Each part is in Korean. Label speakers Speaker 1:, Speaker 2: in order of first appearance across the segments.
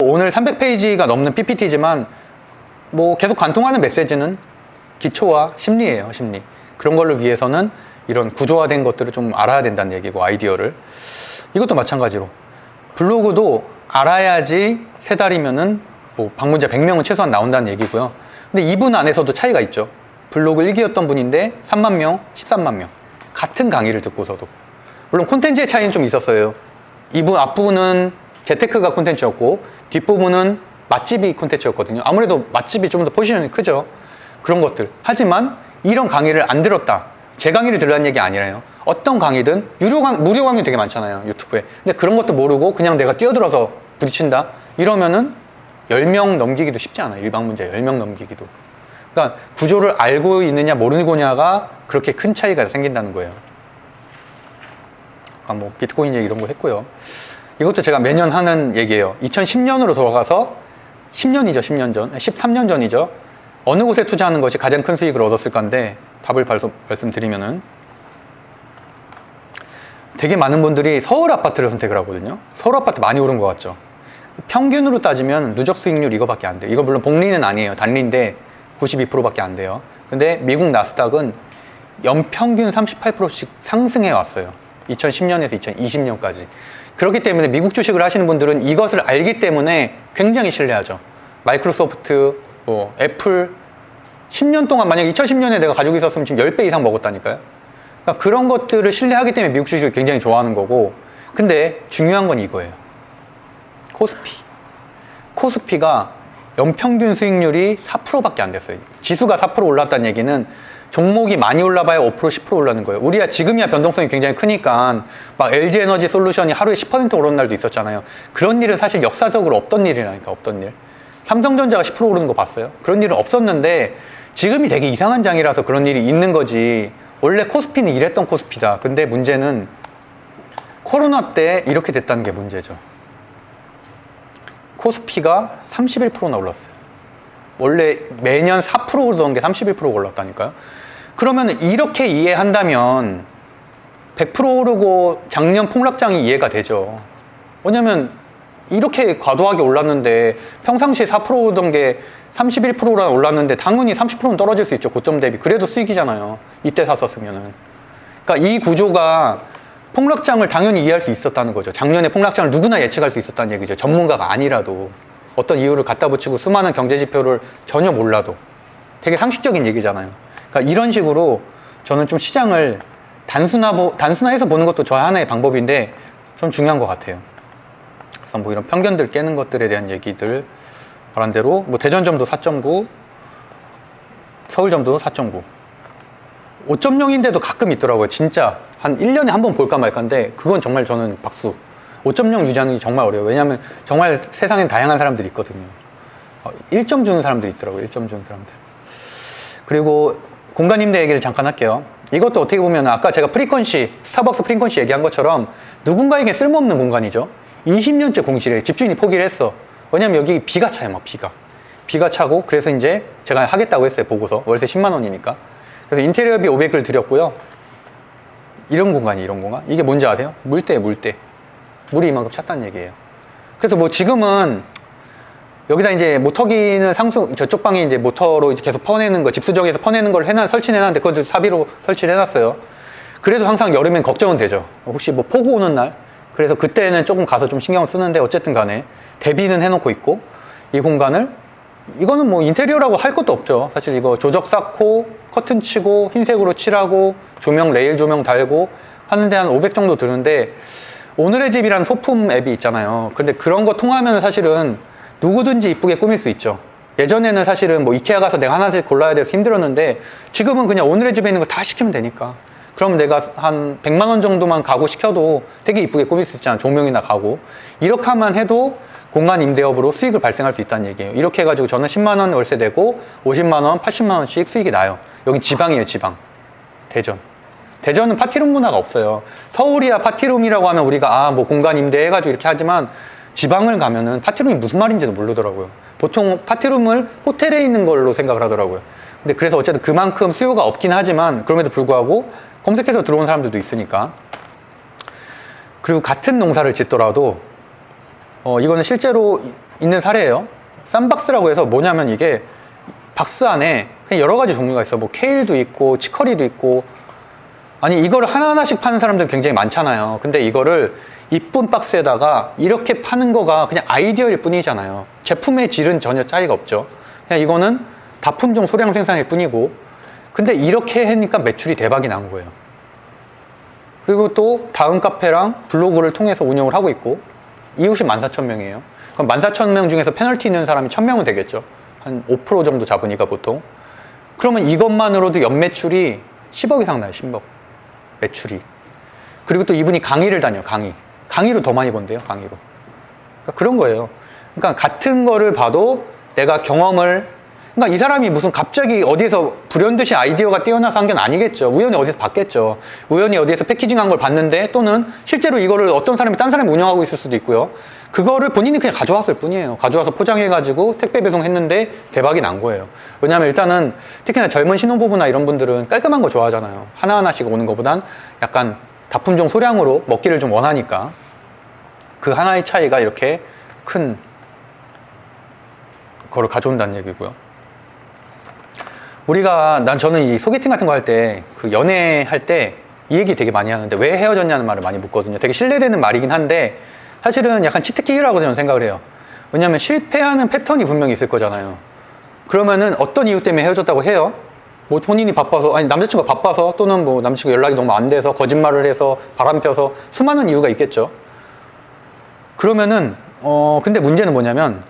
Speaker 1: 오늘 300페이지가 넘는 PPT지만 뭐 계속 관통하는 메시지는 기초와 심리예요, 심리. 그런 걸로 위해서는 이런 구조화된 것들을 좀 알아야 된다는 얘기고, 아이디어를. 이것도 마찬가지로 블로그도 알아야지 3달이면은 뭐 방문자 100명은 최소한 나온다는 얘기고요. 근데 이분 안에서도 차이가 있죠. 블로그 1기였던 분인데 3만 명, 13만 명. 같은 강의를 듣고서도. 물론 콘텐츠의 차이는 좀 있었어요. 이분 앞부분은 재테크가 콘텐츠였고 뒷부분은 맛집이 콘텐츠였거든요. 아무래도 맛집이 좀 더 포지션이 크죠. 그런 것들. 하지만 이런 강의를 안 들었다. 제 강의를 들으라는 얘기 아니라요. 어떤 강의든 무료 강의 되게 많잖아요, 유튜브에. 근데 그런 것도 모르고 그냥 내가 뛰어들어서 부딪힌다? 이러면은 10명 넘기기도 쉽지 않아요. 일방문자 10명 넘기기도. 그러니까 구조를 알고 있느냐 모르느냐가 그렇게 큰 차이가 생긴다는 거예요. 아까 뭐 비트코인 얘기 이런 거 했고요. 이것도 제가 매년 하는 얘기예요. 2010년으로 돌아가서 10년이죠, 10년 전. 13년 전이죠. 어느 곳에 투자하는 것이 가장 큰 수익을 얻었을 건데 답을 말씀드리면은 되게 많은 분들이 서울 아파트를 선택을 하거든요. 서울 아파트 많이 오른 것 같죠. 평균으로 따지면 누적 수익률 이거밖에 안 돼요. 이거 물론 복리는 아니에요. 단리인데 92%밖에 안 돼요. 근데 미국 나스닥은 연평균 38%씩 상승해 왔어요. 2010년에서 2020년까지. 그렇기 때문에 미국 주식을 하시는 분들은 이것을 알기 때문에 굉장히 신뢰하죠. 마이크로소프트, 뭐 애플 10년 동안 만약 2010년에 내가 가지고 있었으면 지금 10배 이상 먹었다니까요. 그러니까 그런 것들을 신뢰하기 때문에 미국 주식을 굉장히 좋아하는 거고, 근데 중요한 건 이거예요. 코스피가 연평균 수익률이 4%밖에 안 됐어요. 지수가 4% 올랐다는 얘기는 종목이 많이 올라봐야 5%, 10% 올라는 거예요. 우리가 지금이야 변동성이 굉장히 크니까 막 LG에너지 솔루션이 하루에 10% 오르는 날도 있었잖아요. 그런 일은 사실 역사적으로 없던 일이라니까, 없던 일. 삼성전자가 10% 오르는 거 봤어요? 그런 일은 없었는데 지금이 되게 이상한 장이라서 그런 일이 있는 거지. 원래 코스피는 이랬던 코스피다. 근데 문제는 코로나 때 이렇게 됐다는 게 문제죠. 코스피가 31%나 올랐어요. 원래 매년 4% 오르던 게 31% 올랐다니까요. 그러면 이렇게 이해한다면 100% 오르고 작년 폭락장이 이해가 되죠. 왜냐면 이렇게 과도하게 올랐는데 평상시에 4% 오르던 게 31%나 올랐는데 당연히 30%는 떨어질 수 있죠. 고점 대비. 그래도 수익이잖아요. 이때 샀었으면은. 그러니까 이 구조가 폭락장을 당연히 이해할 수 있었다는 거죠. 작년에 폭락장을 누구나 예측할 수 있었다는 얘기죠. 전문가가 아니라도. 어떤 이유를 갖다 붙이고 수많은 경제지표를 전혀 몰라도. 되게 상식적인 얘기잖아요. 그러니까 이런 식으로 저는 좀 시장을 단순화해서 보는 것도 저의 하나의 방법인데 좀 중요한 것 같아요. 그래서 뭐 이런 편견들 깨는 것들에 대한 얘기들 말한 대로 뭐 대전점도 4.9, 서울점도 4.9. 5.0인데도 가끔 있더라고요. 진짜 한 1년에 한 번 볼까 말까인데 그건 정말 저는 박수. 5.0 유지하는 게 정말 어려워요. 왜냐하면 정말 세상엔 다양한 사람들이 있거든요. 1점 주는 사람들이 있더라고요. 1점 주는 사람들. 그리고 공간 임대 얘기를 잠깐 할게요. 이것도 어떻게 보면 아까 제가 스타벅스 프리퀀시 얘기한 것처럼 누군가에게 쓸모없는 공간이죠. 20년째 공실에 집주인이 포기를 했어. 왜냐면 여기 비가 차요. 막 비가 차고 그래서 이제 제가 하겠다고 했어요. 보고서 월세 10만 원이니까. 그래서 인테리어비 500을 드렸고요. 이런 공간. 이게 뭔지 아세요? 물대예요, 물대. 물이 이만큼 찼다는 얘기예요. 그래서 뭐 지금은 여기다 이제 모터기는 저쪽 방에 이제 모터로 이제 계속 퍼내는 거, 집수정에서 퍼내는 걸 설치해놨는데 그것도 사비로 설치를 해놨어요. 그래도 항상 여름엔 걱정은 되죠. 혹시 뭐 폭우 오는 날. 그래서 그때는 조금 가서 좀 신경을 쓰는데 어쨌든 간에 대비는 해놓고 있고, 이 공간을 이거는 뭐 인테리어라고 할 것도 없죠. 사실 이거 조적 쌓고 커튼 치고 흰색으로 칠하고 조명 레일 조명 달고 하는데 한 500 정도 드는데, 오늘의 집이라는 소품 앱이 있잖아요. 근데 그런 거 통하면 사실은 누구든지 이쁘게 꾸밀 수 있죠. 예전에는 사실은 뭐 이케아 가서 내가 하나씩 골라야 돼서 힘들었는데 지금은 그냥 오늘의 집에 있는 거 다 시키면 되니까. 그럼 내가 한 100만 원 정도만 가구 시켜도 되게 이쁘게 꾸밀 수 있잖아. 조명이나 가구. 이렇게 하면 해도 공간 임대업으로 수익을 발생할 수 있다는 얘기예요. 이렇게 해가지고 저는 10만 원 월세 내고 50만 원, 80만 원씩 수익이 나요. 여기 지방이에요, 지방. 대전은 파티룸 문화가 없어요. 서울이야 파티룸이라고 하면 우리가 뭐 공간 임대해가지고 이렇게 하지만 지방을 가면은 파티룸이 무슨 말인지도 모르더라고요. 보통 파티룸을 호텔에 있는 걸로 생각을 하더라고요. 근데 그래서 어쨌든 그만큼 수요가 없긴 하지만 그럼에도 불구하고 검색해서 들어온 사람들도 있으니까. 그리고 같은 농사를 짓더라도 이거는 실제로 있는 사례예요. 쌈박스라고 해서 뭐냐면 이게 박스 안에 그냥 여러 가지 종류가 있어. 뭐 케일도 있고 치커리도 있고, 아니 이거를 하나하나씩 파는 사람들 굉장히 많잖아요. 근데 이거를 이쁜 박스에다가 이렇게 파는 거가 그냥 아이디어일 뿐이잖아요. 제품의 질은 전혀 차이가 없죠. 그냥 이거는 다품종 소량 생산일 뿐이고, 근데 이렇게 하니까 매출이 대박이 난 거예요. 그리고 또 다음 카페랑 블로그를 통해서 운영을 하고 있고, 이웃이 14,000명이에요. 그럼 14,000명 중에서 페널티 있는 사람이 1,000명은 되겠죠. 한 5% 정도 잡으니까 보통. 그러면 이것만으로도 연매출이 10억 이상 나요. 10억 매출이. 그리고 또 이분이 강의를 다녀요. 강의로 더 많이 번대요. 강의로. 그러니까 그런 거예요. 그러니까 같은 거를 봐도 내가 경험을, 그러니까 이 사람이 무슨 갑자기 어디에서 불현듯이 아이디어가 뛰어나서 한 게 아니겠죠. 우연히 어디서 봤겠죠. 우연히 어디에서 패키징한 걸 봤는데, 또는 실제로 이거를 어떤 사람이 딴 사람이 운영하고 있을 수도 있고요. 그거를 본인이 그냥 가져왔을 뿐이에요. 가져와서 포장해가지고 택배 배송했는데 대박이 난 거예요. 왜냐하면 일단은 특히나 젊은 신혼부부나 이런 분들은 깔끔한 거 좋아하잖아요. 하나하나씩 오는 것보단 약간 다품종 소량으로 먹기를 좀 원하니까 그 하나의 차이가 이렇게 큰 거를 가져온다는 얘기고요. 저는 이 소개팅 같은 거 할 때, 그 연애할 때 이 얘기 되게 많이 하는데, 왜 헤어졌냐는 말을 많이 묻거든요. 되게 신뢰되는 말이긴 한데 사실은 약간 치트키라고 저는 생각을 해요. 왜냐하면 실패하는 패턴이 분명히 있을 거잖아요. 그러면은 어떤 이유 때문에 헤어졌다고 해요? 뭐 본인이 바빠서, 아니 남자친구가 바빠서, 또는 뭐 남자친구 연락이 너무 안 돼서, 거짓말을 해서, 바람 펴서, 수많은 이유가 있겠죠. 그러면은 근데 문제는 뭐냐면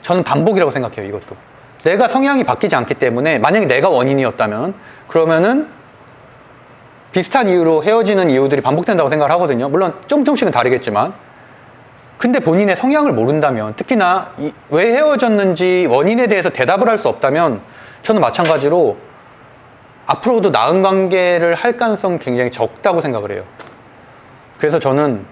Speaker 1: 저는 반복이라고 생각해요. 이것도 내가 성향이 바뀌지 않기 때문에, 만약에 내가 원인이었다면 그러면은 비슷한 이유로 헤어지는 이유들이 반복된다고 생각을 하거든요. 물론 조금씩은 다르겠지만, 근데 본인의 성향을 모른다면, 특히나 왜 헤어졌는지 원인에 대해서 대답을 할 수 없다면 저는 마찬가지로 앞으로도 나은 관계를 할 가능성이 굉장히 적다고 생각을 해요. 그래서 저는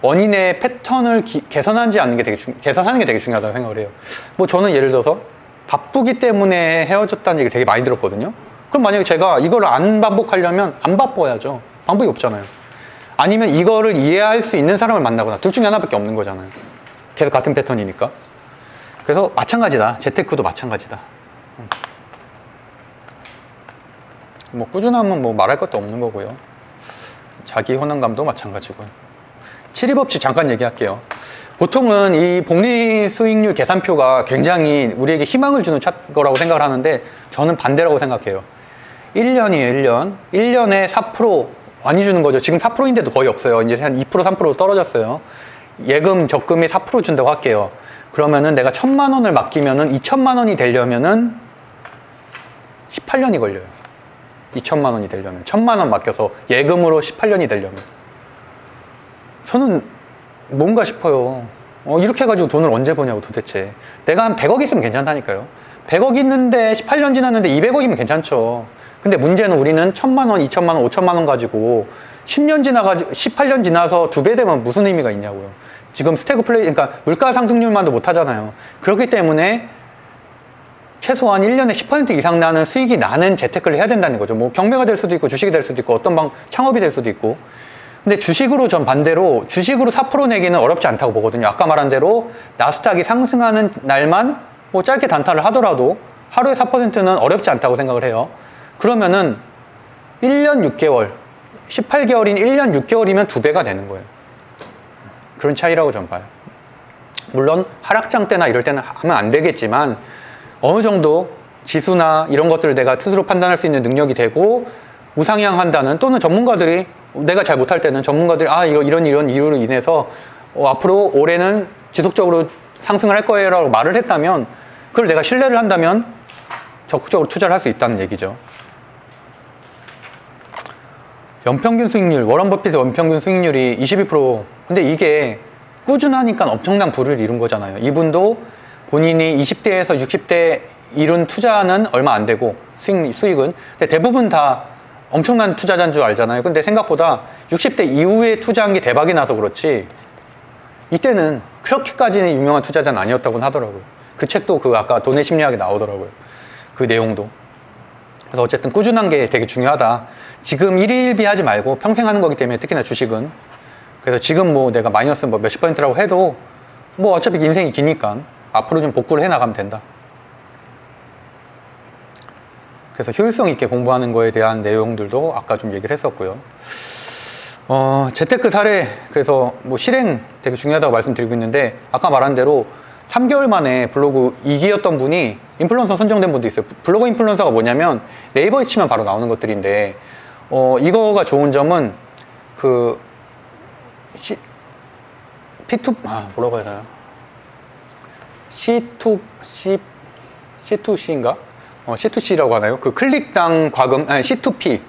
Speaker 1: 원인의 패턴을 개선하는 게 되게 중요하다고 생각을 해요. 뭐 저는 예를 들어서 바쁘기 때문에 헤어졌다는 얘기를 되게 많이 들었거든요. 그럼 만약에 제가 이걸 안 반복하려면 안 바빠야죠. 방법이 없잖아요. 아니면 이거를 이해할 수 있는 사람을 만나거나, 둘 중에 하나밖에 없는 거잖아요. 계속 같은 패턴이니까. 그래서 마찬가지다. 재테크도 마찬가지다. 뭐 꾸준하면 뭐 말할 것도 없는 거고요. 자기 효능감도 마찬가지고요. 치리법칙 잠깐 얘기할게요. 보통은 이 복리 수익률 계산표가 굉장히 우리에게 희망을 주는 거라고 생각을 하는데, 저는 반대라고 생각해요. 1년이에요, 1년. 1년에 4% 많이 주는 거죠. 지금 4%인데도 거의 없어요. 이제 한 2%, 3% 떨어졌어요. 예금, 적금이 4% 준다고 할게요. 그러면은 내가 1,000만 원을 맡기면은 2,000만 원이 되려면은 18년이 걸려요. 2,000만 원이 되려면. 1,000만 원 맡겨서 예금으로 18년이 되려면. 저는 뭔가 싶어요. 이렇게 해가지고 돈을 언제 버냐고 도대체. 내가 한 100억 있으면 괜찮다니까요. 100억 있는데 18년 지났는데 200억이면 괜찮죠. 근데 문제는 우리는 1,000만 원, 2,000만 원, 5,000만 원 가지고 10년 지나가지고 18년 지나서 2배 되면 무슨 의미가 있냐고요. 지금 그러니까 물가 상승률만도 못 하잖아요. 그렇기 때문에 최소한 1년에 10% 이상 나는 수익이 나는 재테크를 해야 된다는 거죠. 뭐 경매가 될 수도 있고, 주식이 될 수도 있고, 어떤 창업이 될 수도 있고. 근데 주식으로 전 반대로, 주식으로 4% 내기는 어렵지 않다고 보거든요. 아까 말한 대로 나스닥이 상승하는 날만 뭐 짧게 단타를 하더라도 하루에 4%는 어렵지 않다고 생각을 해요. 그러면은 1년 6개월, 18개월인 1년 6개월이면 2배가 되는 거예요. 그런 차이라고 전 봐요. 물론 하락장 때나 이럴 때는 하면 안 되겠지만, 어느 정도 지수나 이런 것들을 내가 스스로 판단할 수 있는 능력이 되고, 우상향한다는, 또는 전문가들이, 내가 잘 못할 때는 전문가들이 이런 이유로 인해서 앞으로 올해는 지속적으로 상승을 할 거예요 라고 말을 했다면, 그걸 내가 신뢰를 한다면 적극적으로 투자를 할 수 있다는 얘기죠. 연평균 수익률, 워런 버핏의 연평균 수익률이 22%. 근데 이게 꾸준하니까 엄청난 부를 이룬 거잖아요. 이분도 본인이 20대에서 60대 이룬 투자는 얼마 안 되고, 수익은. 근데 대부분 다 엄청난 투자자인 줄 알잖아요. 근데 생각보다 60대 이후에 투자한 게 대박이 나서 그렇지, 이때는 그렇게까지는 유명한 투자자는 아니었다고 하더라고요. 그 책도 아까 돈의 심리학에 나오더라고요. 그 내용도. 그래서 어쨌든 꾸준한 게 되게 중요하다. 지금 일일비 하지 말고 평생 하는 거기 때문에, 특히나 주식은. 그래서 지금 뭐 내가 마이너스 뭐 몇십 %라고 해도 뭐 어차피 인생이 기니까 앞으로 좀 복구를 해 나가면 된다. 그래서 효율성 있게 공부하는 거에 대한 내용들도 아까 좀 얘기를 했었고요. 재테크 사례, 그래서 뭐 실행 되게 중요하다고 말씀드리고 있는데, 아까 말한 대로 3개월 만에 블로그 2기였던 분이 인플루언서 선정된 분도 있어요. 블로그 인플루언서가 뭐냐면 네이버에 치면 바로 나오는 것들인데, 이거가 좋은 점은 뭐라고 해야 되나요? C2C인가? C2C라고 하나요? 그 클릭당 과금, 아니, C2P.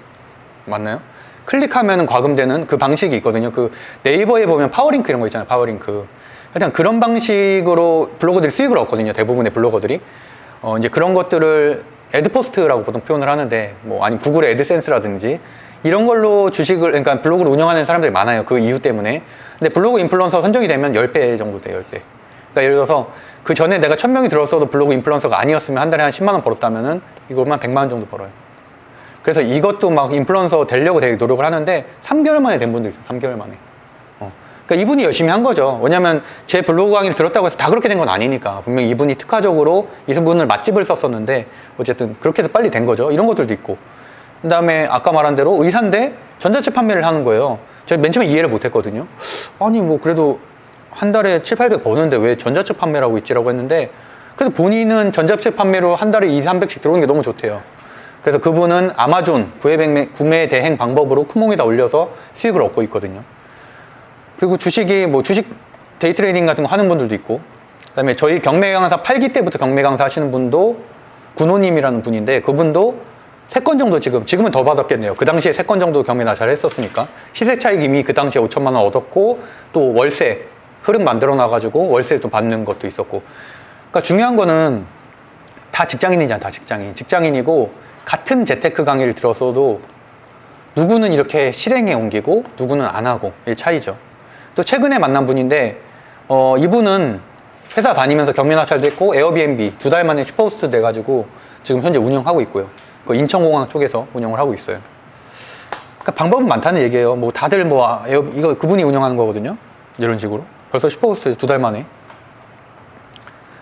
Speaker 1: 맞나요? 클릭하면 과금되는 그 방식이 있거든요. 그 네이버에 보면 파워링크 이런 거 있잖아요. 파워링크. 일단 그런 방식으로 블로거들이 수익을 얻거든요. 대부분의 블로거들이. 이제 그런 것들을 애드포스트라고 보통 표현을 하는데, 뭐, 아니, 구글의 애드센스라든지, 이런 걸로 그러니까 블로그를 운영하는 사람들이 많아요. 그 이유 때문에. 근데 블로그 인플루언서 선정이 되면 10배 정도 돼요, 10배. 그러니까 예를 들어서, 그 전에 내가 1000명이 들었어도 블로그 인플루언서가 아니었으면 한 달에 한 10만원 벌었다면은, 이걸만 100만원 정도 벌어요. 그래서 이것도 막 인플루언서 되려고 되게 노력을 하는데, 3개월 만에 된 분도 있어요, 3개월 만에. 그러니까 이분이 열심히 한 거죠. 왜냐면 제 블로그 강의를 들었다고 해서 다 그렇게 된 건 아니니까. 분명히 이분이 특화적으로 이분을 맛집을 썼었는데, 어쨌든 그렇게 해서 빨리 된 거죠. 이런 것들도 있고. 그 다음에 아까 말한 대로 의사인데 전자책 판매를 하는 거예요. 제가 맨 처음에 이해를 못 했거든요. 아니, 뭐 그래도 한 달에 7, 800 버는데 왜 전자책 판매를 하고 있지라고 했는데, 그래도 본인은 전자책 판매로 한 달에 2, 300씩 들어오는 게 너무 좋대요. 그래서 그분은 아마존 구매 대행 방법으로 쿠몽에다 올려서 수익을 얻고 있거든요. 그리고 주식이 뭐 주식 데이 트레이딩 같은 거 하는 분들도 있고, 그다음에 저희 경매 강사 8기 때부터 경매 강사 하시는 분도 군호님이라는 분인데, 그분도 3건 정도 지금은 더 받았겠네요. 그 당시에 3건 정도 경매나 잘 했었으니까. 시세 차익 이미 그 당시에 5천만 원 얻었고, 또 월세 흐름 만들어 놔가지고 월세 또 받는 것도 있었고. 그러니까 중요한 거는 다 직장인이잖아, 다 직장인이고, 같은 재테크 강의를 들었어도 누구는 이렇게 실행에 옮기고 누구는 안 하고, 이게 차이죠. 또 최근에 만난 분인데, 이분은 회사 다니면서 경매 낙찰도 했고 에어비앤비 2달 만에 슈퍼호스트 돼가지고 지금 현재 운영하고 있고요. 그 인천공항 쪽에서 운영을 하고 있어요. 그러니까 방법은 많다는 얘기예요. 뭐 다들 뭐 이거 그분이 운영하는 거거든요. 이런 식으로 벌써 슈퍼호스트 2달 만에.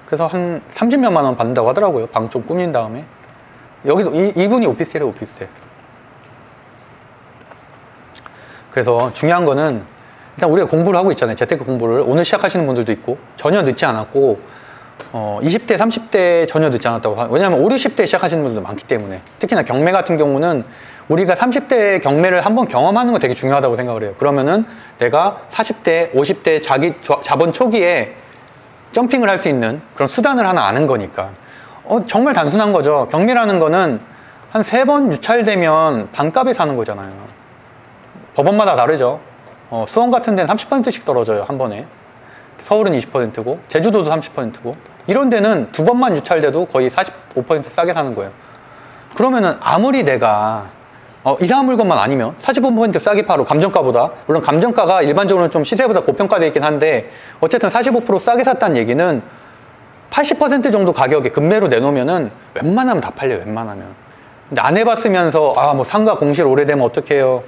Speaker 1: 그래서 한 30몇만 원 받는다고 하더라고요. 방 좀 꾸민 다음에. 여기도 이분이 오피스텔이에요, 오피스텔. 그래서 중요한 거는 일단 우리가 공부를 하고 있잖아요. 재테크 공부를. 오늘 시작하시는 분들도 있고, 전혀 늦지 않았고, 20대, 30대 전혀 늦지 않았다고. 왜냐하면 5, 60대 시작하시는 분들도 많기 때문에. 특히나 경매 같은 경우는 우리가 30대 경매를 한번 경험하는 거 되게 중요하다고 생각을 해요. 그러면은 내가 40대, 50대 자본 초기에 점핑을 할 수 있는 그런 수단을 하나 아는 거니까. 정말 단순한 거죠. 경매라는 거는 한 3번 유찰되면 반값에 사는 거잖아요. 법원마다 다르죠. 수원 같은 데는 30%씩 떨어져요, 한 번에. 서울은 20%고, 제주도도 30%고, 이런 데는 2번만 유찰돼도 거의 45% 싸게 사는 거예요. 그러면은 아무리 내가, 이상한 물건만 아니면 45% 싸게 팔고, 감정가보다, 물론 감정가가 일반적으로는 좀 시세보다 고평가되어 있긴 한데, 어쨌든 45% 싸게 샀다는 얘기는 80% 정도 가격에 급매로 내놓으면은 웬만하면 다 팔려요, 웬만하면. 근데 안 해봤으면서, 뭐 상가 공실 오래되면 어떡해요.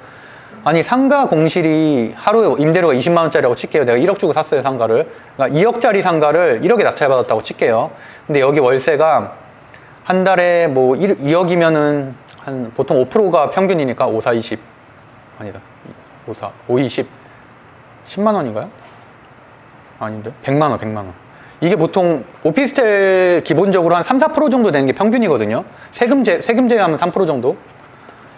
Speaker 1: 아니, 상가 공실이 하루에 임대료가 20만원짜리라고 칠게요. 내가 1억 주고 샀어요, 상가를. 그러니까 2억짜리 상가를 1억에 낙찰받았다고 칠게요. 근데 여기 월세가 한 달에 뭐 2억이면은 한 보통 5%가 평균이니까 5, 4, 20. 아니다. 5, 4, 5, 20. 10만원인가요? 아닌데? 100만원, 100만원. 이게 보통 오피스텔 기본적으로 한 3, 4% 정도 되는 게 평균이거든요. 세금 제외하면 3% 정도.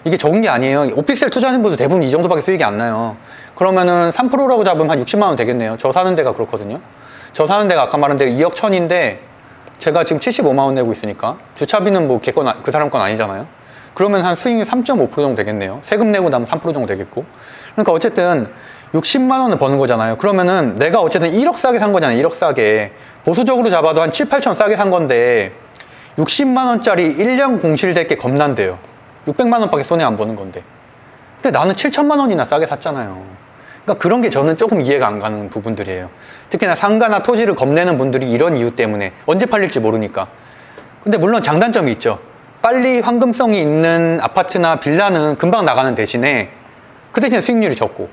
Speaker 1: 이게 적은 게 아니에요. 오피스텔 투자하는 분들 대부분 이 정도밖에 수익이 안 나요. 그러면은 3%라고 잡으면 한 60만 원 되겠네요. 저 사는 데가 그렇거든요. 저 사는 데가 아까 말한 데가 2억 1천인데 제가 지금 75만 원 내고 있으니까 주차비는 뭐 그 사람 건 아니잖아요. 그러면 한 수익이 3.5% 정도 되겠네요. 세금 내고 나면 3% 정도 되겠고. 그러니까 어쨌든 60만 원을 버는 거잖아요. 그러면은 내가 어쨌든 1억 싸게 산 거잖아요. 1억 싸게. 보수적으로 잡아도 한 7, 8천 싸게 산 건데 60만 원짜리 1년 공실될 게 겁난대요. 600만 원밖에 손해 안 보는 건데. 근데 나는 7천만 원이나 싸게 샀잖아요. 그러니까 그런 게 저는 조금 이해가 안 가는 부분들이에요. 특히나 상가나 토지를 겁내는 분들이 이런 이유 때문에 언제 팔릴지 모르니까. 근데 물론 장단점이 있죠. 빨리 황금성이 있는 아파트나 빌라는 금방 나가는 대신에 그 대신에 수익률이 적고,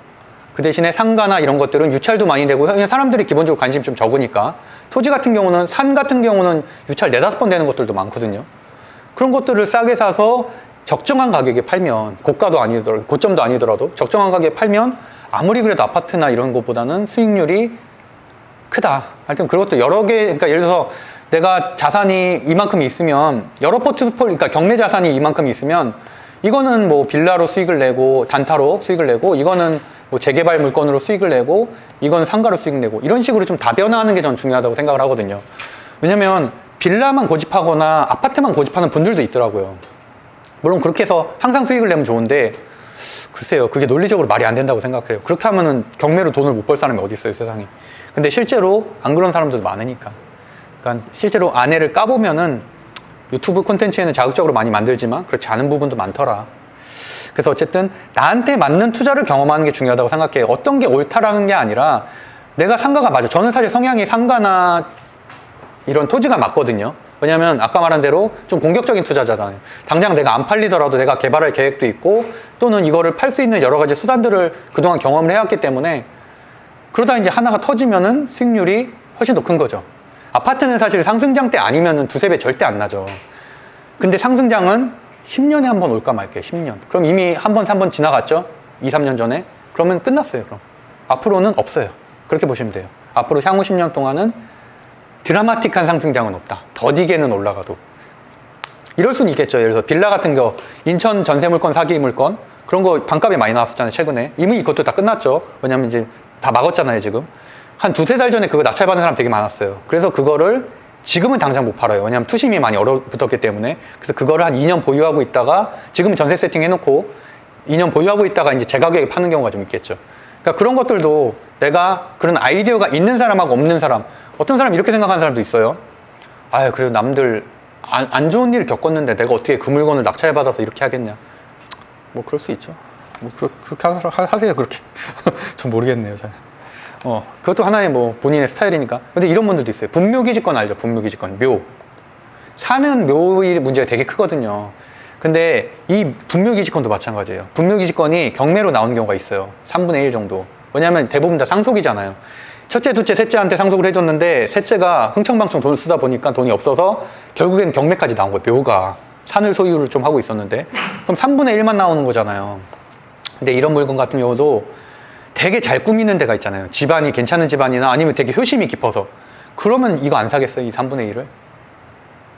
Speaker 1: 그 대신에 상가나 이런 것들은 유찰도 많이 되고, 그냥 사람들이 기본적으로 관심이 좀 적으니까 토지 같은 경우는, 산 같은 경우는 유찰 4-5번 되는 것들도 많거든요. 그런 것들을 싸게 사서 적정한 가격에 팔면, 고가도 아니더라도, 고점도 아니더라도 적정한 가격에 팔면 아무리 그래도 아파트나 이런 것보다는 수익률이 크다. 하여튼 그것도 여러 개, 그러니까 예를 들어서 내가 자산이 이만큼 있으면, 여러 포트폴리오, 그러니까 경매 자산이 이만큼 있으면, 이거는 뭐 빌라로 수익을 내고, 단타로 수익을 내고, 이거는 뭐 재개발 물건으로 수익을 내고, 이건 상가로 수익을 내고, 이런 식으로 좀 다변화하는 게 전 중요하다고 생각을 하거든요. 왜냐면 빌라만 고집하거나 아파트만 고집하는 분들도 있더라고요. 물론 그렇게 해서 항상 수익을 내면 좋은데, 글쎄요, 그게 논리적으로 말이 안 된다고 생각해요. 그렇게 하면은 경매로 돈을 못 벌 사람이 어디 있어요, 세상에. 근데 실제로 안 그런 사람들도 많으니까. 그러니까 실제로 아내를 까보면은 유튜브 콘텐츠에는 자극적으로 많이 만들지만 그렇지 않은 부분도 많더라. 그래서 어쨌든 나한테 맞는 투자를 경험하는 게 중요하다고 생각해요. 어떤 게 옳다라는 게 아니라 내가 상가가 맞아. 저는 사실 성향이 상가나 이런 토지가 맞거든요. 왜냐면 아까 말한 대로 좀 공격적인 투자자잖아요. 당장 내가 안 팔리더라도 내가 개발할 계획도 있고 또는 이거를 팔 수 있는 여러 가지 수단들을 그동안 경험을 해왔기 때문에 그러다 이제 하나가 터지면은 수익률이 훨씬 더 큰 거죠. 아파트는 사실 상승장 때 아니면은 2-3배 절대 안 나죠. 근데 상승장은 10년에 한 번 올까 말까, 10년. 그럼 이미 한 번 지나갔죠? 2-3년 전에. 그러면 끝났어요, 그럼. 앞으로는 없어요. 그렇게 보시면 돼요. 앞으로 향후 10년 동안은 드라마틱한 상승장은 없다. 더디게는 올라가도. 이럴 수는 있겠죠. 예를 들어서 빌라 같은 거, 인천 전세물건, 사기 물건, 그런 거 반값이 많이 나왔었잖아요, 최근에. 이미 이것도 다 끝났죠. 왜냐면 이제 다 막았잖아요, 지금. 한 2-3달 전에 그거 낙찰받은 사람 되게 많았어요. 그래서 그거를 지금은 당장 못 팔아요. 왜냐면 투심이 많이 얼어붙었기 때문에. 그래서 그거를 한 2년 보유하고 있다가 지금은 전세 세팅 해놓고 2년 보유하고 있다가 이제 제가격에 파는 경우가 좀 있겠죠. 그러니까 그런 것들도 내가 그런 아이디어가 있는 사람하고 없는 사람, 어떤 사람 이렇게 생각하는 사람도 있어요. 아유, 그래도 남들 안 좋은 일 겪었는데 내가 어떻게 그 물건을 낙찰받아서 이렇게 하겠냐. 뭐 그럴 수 있죠. 뭐 그렇게 하세요, 그렇게. 전 모르겠네요, 잘. 그것도 하나의 뭐 본인의 스타일이니까. 근데 이런 분들도 있어요. 분묘기지권 알죠? 분묘기지권. 묘. 사는 묘의 문제가 되게 크거든요. 근데 이 분묘기지권도 마찬가지예요. 분묘기지권이 경매로 나오는 경우가 있어요. 3분의 1 정도. 왜냐면 대부분 다 상속이잖아요. 첫째, 둘째, 셋째한테 상속을 해줬는데 셋째가 흥청망청 돈을 쓰다 보니까 돈이 없어서 결국엔 경매까지 나온 거예요. 묘가. 산을 소유를 좀 하고 있었는데. 그럼 3분의 1만 나오는 거잖아요. 근데 이런 물건 같은 경우도 되게 잘 꾸미는 데가 있잖아요. 집안이 괜찮은 집안이나 아니면 되게 효심이 깊어서. 그러면 이거 안 사겠어요? 이 3분의 1을?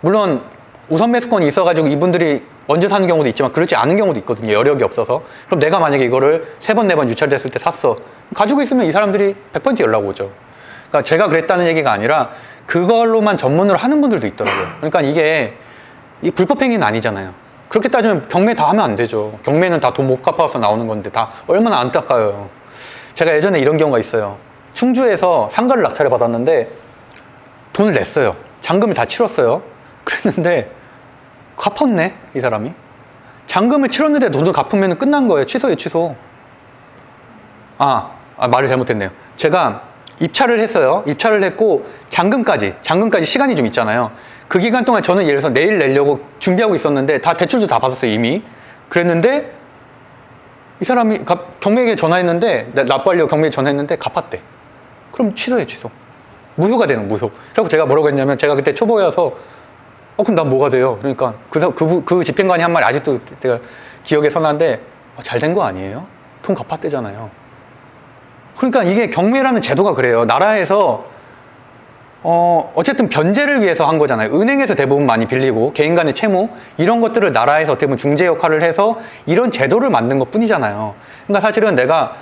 Speaker 1: 물론 우선 매수권이 있어가지고 이분들이 먼저 사는 경우도 있지만 그렇지 않은 경우도 있거든요. 여력이 없어서. 그럼 내가 만약에 이거를 3번, 4번 유찰됐을 때 샀어. 가지고 있으면 이 사람들이 100% 연락 오죠. 그러니까 제가 그랬다는 얘기가 아니라 그걸로만 전문으로 하는 분들도 있더라고요. 그러니까 이게 이 불법행위는 아니잖아요. 그렇게 따지면 경매 다 하면 안 되죠. 경매는 다 돈 못 갚아서 나오는 건데 다 얼마나 안타까워요. 제가 예전에 이런 경우가 있어요. 충주에서 상가를 낙찰을 받았는데 돈을 냈어요. 잔금을 다 치렀어요. 그랬는데 갚았네, 이 사람이. 잔금을 치렀는데 돈을 갚으면 끝난 거예요. 취소예요, 취소. 말을 잘못했네요. 제가 입찰을 했어요. 입찰을 했고 잔금까지 시간이 좀 있잖아요. 그 기간 동안 저는 예를 들어서 내일 내려고 준비하고 있었는데 다 대출도 다 받았어요, 이미. 그랬는데 이 사람이 경매에 전화했는데, 납부하려고 경매에 전화했는데 갚았대. 그럼 취소해, 취소. 무효가 되는, 무효. 그래서 제가 뭐라고 했냐면, 제가 그때 초보여서 그럼 난 뭐가 돼요? 그러니까 그 집행관이 한 말이 아직도 제가 기억에 선한데, 잘 된 거 아니에요? 돈 갚았대잖아요. 그러니까 이게 경매라는 제도가 그래요. 나라에서 어쨌든 변제를 위해서 한 거잖아요. 은행에서 대부분 많이 빌리고 개인 간의 채무 이런 것들을 나라에서 어떻게 보면 중재 역할을 해서 이런 제도를 만든 것 뿐이잖아요. 그러니까 사실은 내가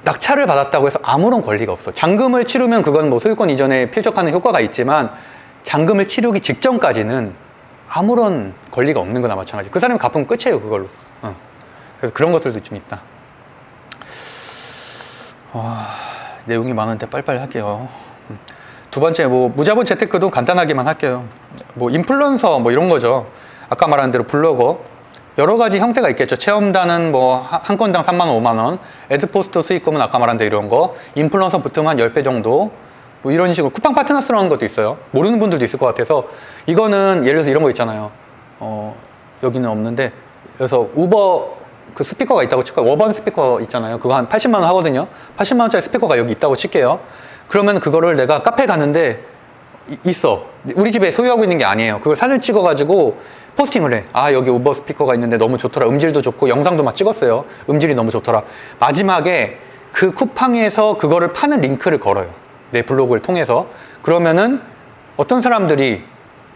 Speaker 1: 낙찰을 받았다고 해서 아무런 권리가 없어. 잔금을 치르면 그건 뭐 소유권 이전에 필적하는 효과가 있지만 잔금을 치르기 직전까지는 아무런 권리가 없는 거나 마찬가지. 그 사람이 갚으면 끝이에요, 그걸로. 그래서 그런 것들도 좀 있다. 내용이 많은데 빨리빨리 할게요. 두 번째, 무자본 재테크도 간단하게만 할게요. 인플루언서 이런 거죠. 아까 말한 대로 블로거. 여러 가지 형태가 있겠죠. 체험단은 한 건당 3만 원, 5만 원. 애드포스트 수익금은 아까 말한 대로 이런 거. 인플루언서 붙으면 한 10배 정도. 이런 식으로. 쿠팡 파트너스라는 것도 있어요. 모르는 분들도 있을 것 같아서. 이거는 예를 들어서 이런 거 있잖아요. 여기는 없는데. 그래서 우버 그 스피커가 있다고 칠까요? 워번 스피커 있잖아요. 그거 한 80만 원 하거든요. 80만 원짜리 스피커가 여기 있다고 칠게요. 그러면 그거를 내가 카페 갔는데 있어. 우리 집에 소유하고 있는 게 아니에요. 그걸 사진 찍어가지고 포스팅을 해. 아, 여기 우버 스피커가 있는데 너무 좋더라. 음질도 좋고 영상도 막 찍었어요. 음질이 너무 좋더라. 마지막에 그 쿠팡에서 그거를 파는 링크를 걸어요. 내 블로그를 통해서. 그러면은 어떤 사람들이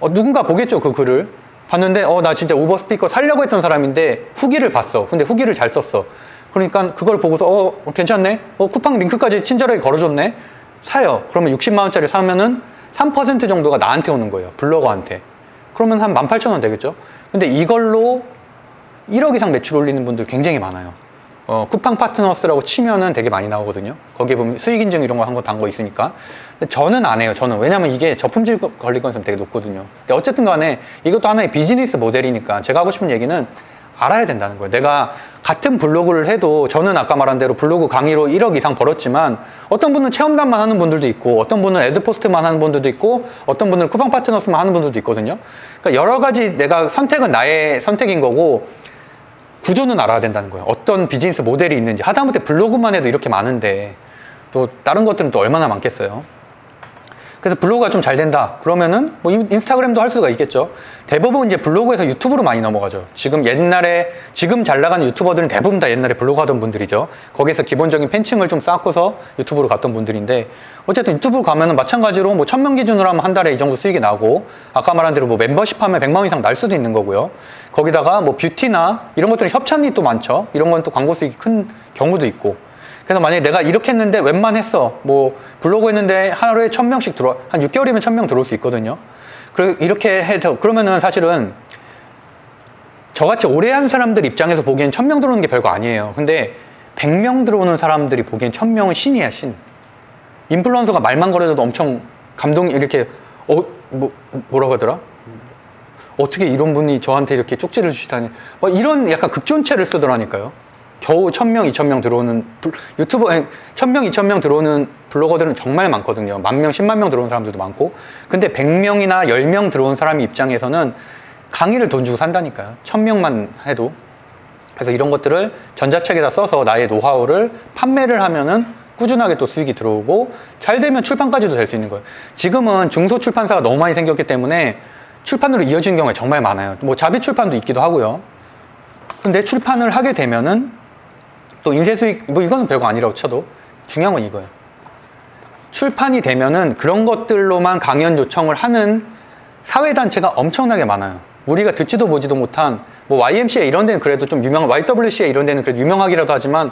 Speaker 1: 누군가 보겠죠. 그 글을 봤는데 나 진짜 우버 스피커 살려고 했던 사람인데 후기를 봤어. 근데 후기를 잘 썼어. 그러니까 그걸 보고서 괜찮네. 쿠팡 링크까지 친절하게 걸어줬네. 사요. 그러면 60만 원짜리 사면은 3% 정도가 나한테 오는 거예요. 블로거한테. 그러면 한 18,000원 되겠죠? 근데 이걸로 1억 이상 매출 올리는 분들 굉장히 많아요. 쿠팡 파트너스라고 치면은 되게 많이 나오거든요. 거기에 보면 수익 인증 이런 거 한 거 단 거 있으니까. 근데 저는 안 해요. 저는. 왜냐면 이게 저품질 걸릴 가능성이 되게 높거든요. 근데 어쨌든 간에 이것도 하나의 비즈니스 모델이니까 제가 하고 싶은 얘기는 알아야 된다는 거예요. 내가 같은 블로그를 해도 저는 아까 말한 대로 블로그 강의로 1억 이상 벌었지만 어떤 분은 체험단만 하는 분들도 있고 어떤 분은 애드포스트만 하는 분들도 있고 어떤 분은 쿠팡 파트너스만 하는 분들도 있거든요. 그러니까 여러 가지 내가 선택은 나의 선택인 거고 구조는 알아야 된다는 거예요. 어떤 비즈니스 모델이 있는지. 하다못해 블로그만 해도 이렇게 많은데 또 다른 것들은 또 얼마나 많겠어요. 그래서 블로그가 좀 잘 된다. 그러면은 뭐 인스타그램도 할 수가 있겠죠. 대부분 이제 블로그에서 유튜브로 많이 넘어가죠. 지금 잘 나가는 유튜버들은 대부분 다 옛날에 블로그 하던 분들이죠. 거기에서 기본적인 팬층을 좀 쌓고서 유튜브로 갔던 분들인데 어쨌든 유튜브 가면은 마찬가지로 뭐 1000명 기준으로 하면 한 달에 이 정도 수익이 나고 아까 말한 대로 뭐 멤버십 하면 100만 원 이상 날 수도 있는 거고요. 거기다가 뭐 뷰티나 이런 것들은 협찬이 또 많죠. 이런 건 또 광고 수익이 큰 경우도 있고. 그래서 만약에 내가 이렇게 했는데 웬만했어. 뭐 블로그 했는데 하루에 1000명씩 한 6개월이면 1000명 들어올 수 있거든요. 이렇게 해서 그러면은 사실은 저같이 오래 한 사람들 입장에서 보기엔 1000명 들어오는 게 별거 아니에요. 근데 100명 들어오는 사람들이 보기엔 1000명은 신이야, 신. 인플루언서가 말만 걸어도 엄청 이렇게 뭐라고 하더라? 어떻게 이런 분이 저한테 이렇게 쪽지를 주시다니. 이런 약간 극존체를 쓰더라니까요. 겨우 1000명, 2000명 들어오는 유튜브 1000명, 2000명 들어오는 블로거들은 정말 많거든요. 10,000명, 10만 명 들어오는 사람들도 많고. 근데 100명이나 10명 들어온 사람 입장에서는 강의를 돈 주고 산다니까요. 1000명만 해도. 그래서 이런 것들을 전자책에다 써서 나의 노하우를 판매를 하면은 꾸준하게 또 수익이 들어오고 잘 되면 출판까지도 될 수 있는 거예요. 지금은 중소출판사가 너무 많이 생겼기 때문에 출판으로 이어지는 경우가 정말 많아요. 뭐 자비 출판도 있기도 하고요. 근데 출판을 하게 되면은 또 인쇄 수익, 뭐 이거는 별거 아니라고 쳐도 중요한 건 이거예요. 출판이 되면은 그런 것들로만 강연 요청을 하는 사회단체가 엄청나게 많아요. 우리가 듣지도 보지도 못한 뭐 YMCA 이런 데는 그래도 좀 YWCA 이런 데는 그래도 유명하기라도 하지만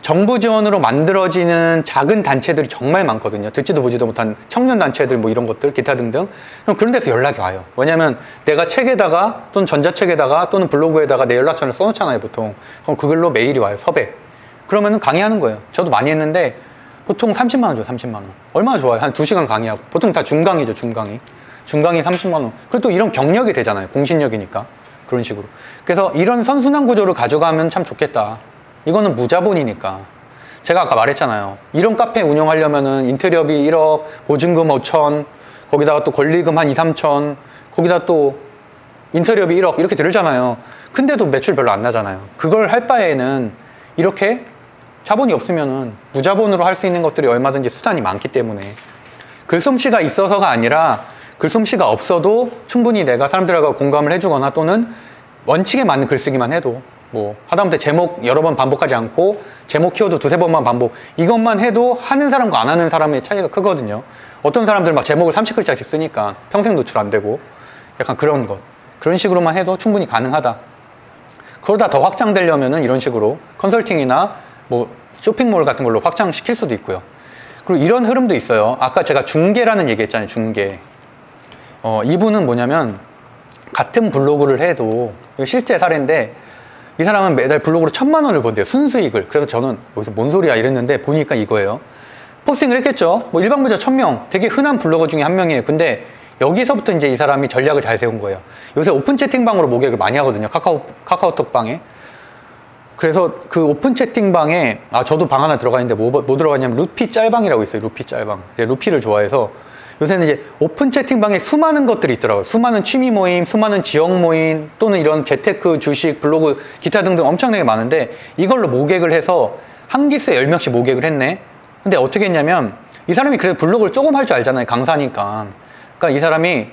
Speaker 1: 정부 지원으로 만들어지는 작은 단체들이 정말 많거든요. 듣지도 보지도 못한 청년 단체들 뭐 이런 것들 기타 등등. 그럼 그런 데서 연락이 와요. 왜냐면 내가 책에다가 또는 전자책에다가 또는 블로그에다가 내 연락처를 써놓잖아요, 보통. 그럼 그걸로 메일이 와요, 섭외. 그러면은 강의하는 거예요. 저도 많이 했는데 보통 30만 원 줘요, 30만 원. 얼마나 좋아요. 한 2시간 강의하고. 보통 다 중강의죠, 중강의. 중강의 30만 원. 그리고 또 이런 경력이 되잖아요. 공신력이니까. 그런 식으로. 그래서 이런 선순환 구조를 가져가면 참 좋겠다. 이거는 무자본이니까. 제가 아까 말했잖아요. 이런 카페 운영하려면은 인테리어비 1억, 보증금 5천, 거기다가 또 권리금 한 2, 3천, 거기다 또 인테리어비 1억 이렇게 들잖아요. 근데도 매출 별로 안 나잖아요. 그걸 할 바에는 이렇게 자본이 없으면은 무자본으로 할 수 있는 것들이 얼마든지 수단이 많기 때문에 글솜씨가 있어서가 아니라 글솜씨가 없어도 충분히 내가 사람들하고 공감을 해주거나 또는 원칙에 맞는 글쓰기만 해도 뭐 하다못해 제목 여러 번 반복하지 않고 제목 키워도 2-3번만 반복 이것만 해도 하는 사람과 안 하는 사람의 차이가 크거든요. 어떤 사람들은 막 제목을 30글자씩 쓰니까 평생 노출 안 되고 약간 그런 식으로만 해도 충분히 가능하다. 그러다 더 확장되려면은 이런 식으로 컨설팅이나 뭐 쇼핑몰 같은 걸로 확장시킬 수도 있고요. 그리고 이런 흐름도 있어요. 아까 제가 중개라는 얘기 했잖아요. 중개. 이분은 뭐냐면 같은 블로그를 해도 실제 사례인데 이 사람은 매달 블로그로 1000만 원을 번대요. 순수익을. 그래서 저는 여기서 뭔 소리야 이랬는데 보니까 이거예요. 포스팅을 했겠죠. 뭐 일반부자 1000명. 되게 흔한 블로거 중에 한 명이에요. 근데 여기서부터 이제 이 사람이 전략을 잘 세운 거예요. 요새 오픈 채팅방으로 모객을 많이 하거든요. 카카오톡 방에. 그래서 그 오픈 채팅방에 저도 방 하나 들어가 있는데 뭐 들어가냐면 루피 짤방이라고 있어요. 루피 짤방. 루피를 좋아해서 요새는 이제 오픈 채팅방에 수많은 것들이 있더라고요. 수많은 취미 모임, 수많은 지역 모임 또는 이런 재테크, 주식, 블로그, 기타 등등 엄청나게 많은데 이걸로 모객을 해서 한 기수에 10명씩 모객을 했네. 근데 어떻게 했냐면 이 사람이 그래도 블로그를 조금 할 줄 알잖아요. 강사니까. 그러니까 이 사람이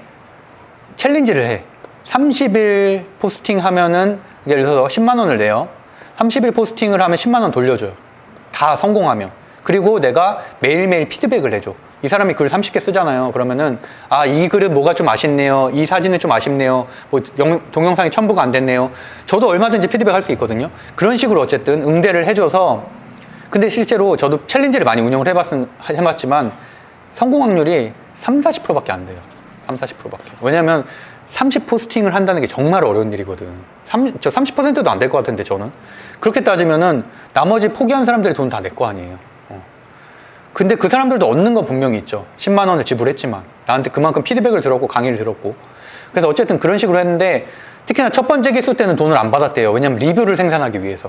Speaker 1: 챌린지를 해. 30일 포스팅 하면은, 예를 들어서 10만 원을 내요. 30일 포스팅을 하면 10만 원 돌려줘요. 다 성공하면. 그리고 내가 매일매일 피드백을 해줘. 이 사람이 글 30개 쓰잖아요. 그러면은, 아, 이 글은 뭐가 좀 아쉽네요. 이 사진은 좀 아쉽네요. 뭐, 동영상이 첨부가 안 됐네요. 저도 얼마든지 피드백 할 수 있거든요. 그런 식으로 어쨌든 응대를 해줘서, 근데 실제로 저도 챌린지를 많이 운영을 해봤지만, 성공 확률이 3, 40%밖에 안 돼요. 3, 40%밖에. 왜냐면, 30 포스팅을 한다는 게 정말 어려운 일이거든. 저 30%도 안 될 것 같은데, 저는. 그렇게 따지면은, 나머지 포기한 사람들의 돈 다 내 거 아니에요. 근데 그 사람들도 얻는 거 분명히 있죠. 10만 원을 지불했지만 나한테 그만큼 피드백을 들었고 강의를 들었고, 그래서 어쨌든 그런 식으로 했는데, 특히나 첫 번째 기수 때는 돈을 안 받았대요. 왜냐면 리뷰를 생산하기 위해서.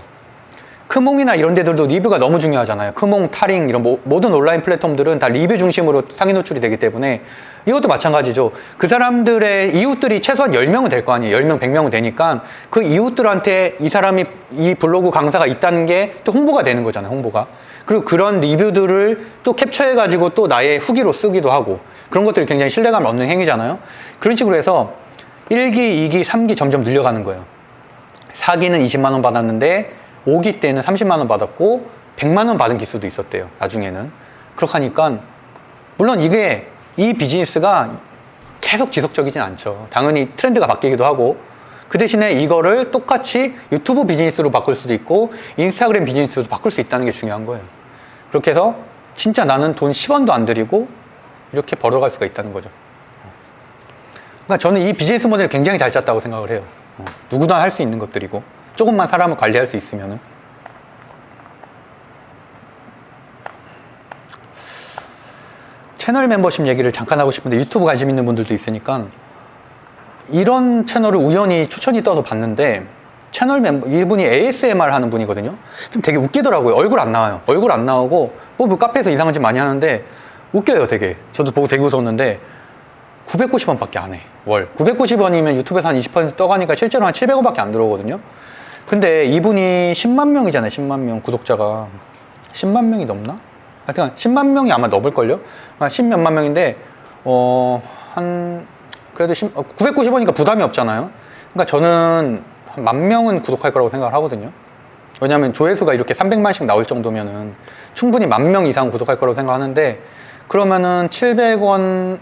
Speaker 1: 크몽이나 이런 데들도 리뷰가 너무 중요하잖아요. 크몽, 타링 이런 모든 온라인 플랫폼들은 다 리뷰 중심으로 상위 노출이 되기 때문에 이것도 마찬가지죠. 그 사람들의 이웃들이 최소한 10명은 될 거 아니에요. 10명, 100명은 되니까 그 이웃들한테 이 사람이 이 블로그 강사가 있다는 게 또 홍보가 되는 거잖아요. 홍보가. 그리고 그런 리뷰들을 또 캡처해가지고 또 나의 후기로 쓰기도 하고, 그런 것들이 굉장히 신뢰감을 얻는 행위잖아요. 그런 식으로 해서 1기, 2기, 3기 점점 늘려가는 거예요. 4기는 20만 원 받았는데 5기 때는 30만 원 받았고 100만 원 받은 기수도 있었대요. 나중에는. 그렇게 하니까 물론 이 비즈니스가 계속 지속적이진 않죠. 당연히 트렌드가 바뀌기도 하고, 그 대신에 이거를 똑같이 유튜브 비즈니스로 바꿀 수도 있고 인스타그램 비즈니스로 바꿀 수 있다는 게 중요한 거예요. 그렇게 해서 진짜 나는 돈 10원도 안 들이고 이렇게 벌어갈 수가 있다는 거죠. 그러니까 저는 이 비즈니스 모델을 굉장히 잘 짰다고 생각을 해요. 누구나 할 수 있는 것들이고, 조금만 사람을 관리할 수 있으면은. 채널 멤버십 얘기를 잠깐 하고 싶은데, 유튜브 관심 있는 분들도 있으니까, 이런 채널을 우연히 추천이 떠서 봤는데, 채널 멤버, 이분이 ASMR 하는 분이거든요. 좀 되게 웃기더라고요. 얼굴 안 나와요. 얼굴 안 나오고, 뭐 카페에서 이상한 짓 많이 하는데 웃겨요, 되게. 저도 보고 되게 웃었는데 990원 밖에 안 해, 월. 990원이면 유튜브에서 한 20% 떠가니까 실제로 한 700원밖에 안 들어오거든요. 근데 이분이 10만 명이잖아요. 10만 명 구독자가 10만 명이 넘나? 하여튼 10만 명이 아마 넘을걸요? 10몇만 명인데 그래도 990원이니까 부담이 없잖아요. 그러니까 저는 한 10,000명은 구독할 거라고 생각을 하거든요. 왜냐하면 조회수가 이렇게 300만씩 나올 정도면은 충분히 10,000명 이상 구독할 거라고 생각하는데, 그러면은 700원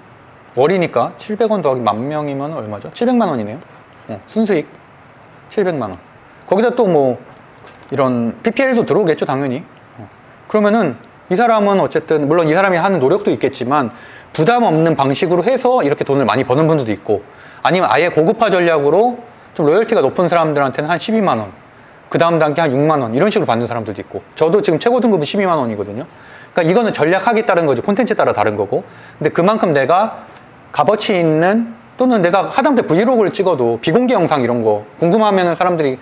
Speaker 1: 월이니까 700원 더하기 10,000명이면 얼마죠? 700만 원이네요. 순수익 700만 원. 거기다 또 뭐 이런 PPL도 들어오겠죠, 당연히. 그러면은 이 사람은 어쨌든, 물론 이 사람이 하는 노력도 있겠지만 부담 없는 방식으로 해서 이렇게 돈을 많이 버는 분들도 있고, 아니면 아예 고급화 전략으로 좀 로열티가 높은 사람들한테는 한 12만 원, 그 다음 단계 한 6만 원 이런 식으로 받는 사람들도 있고, 저도 지금 최고 등급은 12만 원이거든요. 그러니까 이거는 전략하기에 따른 거죠. 콘텐츠에 따라 다른 거고. 근데 그만큼 내가 값어치 있는, 또는 내가 하다못해 브이로그를 찍어도 비공개 영상 이런 거 궁금하면 사람들이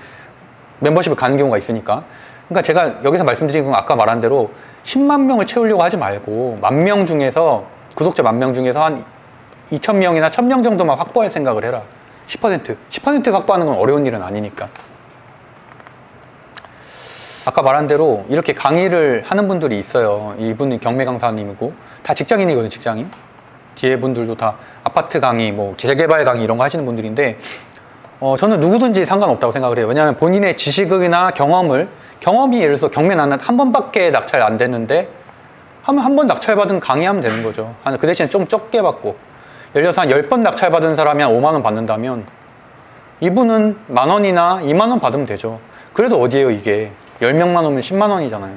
Speaker 1: 멤버십을 가는 경우가 있으니까. 그러니까 제가 여기서 말씀드린 건 아까 말한 대로 10만 명을 채우려고 하지 말고 10,000명 중에서, 구독자 10,000명 중에서 한 2,000명이나 1,000명 정도만 확보할 생각을 해라. 10% 확보하는 건 어려운 일은 아니니까. 아까 말한 대로 이렇게 강의를 하는 분들이 있어요. 이분이 경매 강사님이고 다 직장인이거든요. 직장인. 뒤에 분들도 다 아파트 강의, 뭐 재개발 강의 이런 거 하시는 분들인데, 저는 누구든지 상관없다고 생각을 해요. 왜냐하면 본인의 지식이나 경험이 예를 들어서 경매 한 번밖에 낙찰 안 됐는데 한 번 낙찰받은 강의하면 되는 거죠. 그 대신에 좀 적게 받고, 예를 들어서 한 10번 낙찰받은 사람이 한 5만 원 받는다면 이분은 10,000원이나 2만 원 받으면 되죠. 그래도 어디에요, 이게. 10명만 오면 10만 원이잖아요.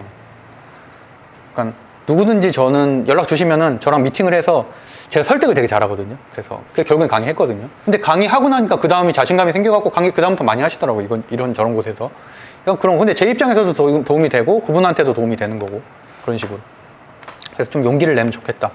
Speaker 1: 그러니까 누구든지 저는 연락 주시면은 저랑 미팅을 해서, 제가 설득을 되게 잘하거든요. 그래서 결국엔 강의했거든요. 근데 강의하고 나니까 그 다음에 자신감이 생겨갖고 강의 그 다음부터 많이 하시더라고요. 이런 저런 곳에서. 그럼 근데 제 입장에서도 도움이 되고 그분한테도 도움이 되는 거고, 그런 식으로. 그래서 좀 용기를 내면 좋겠다.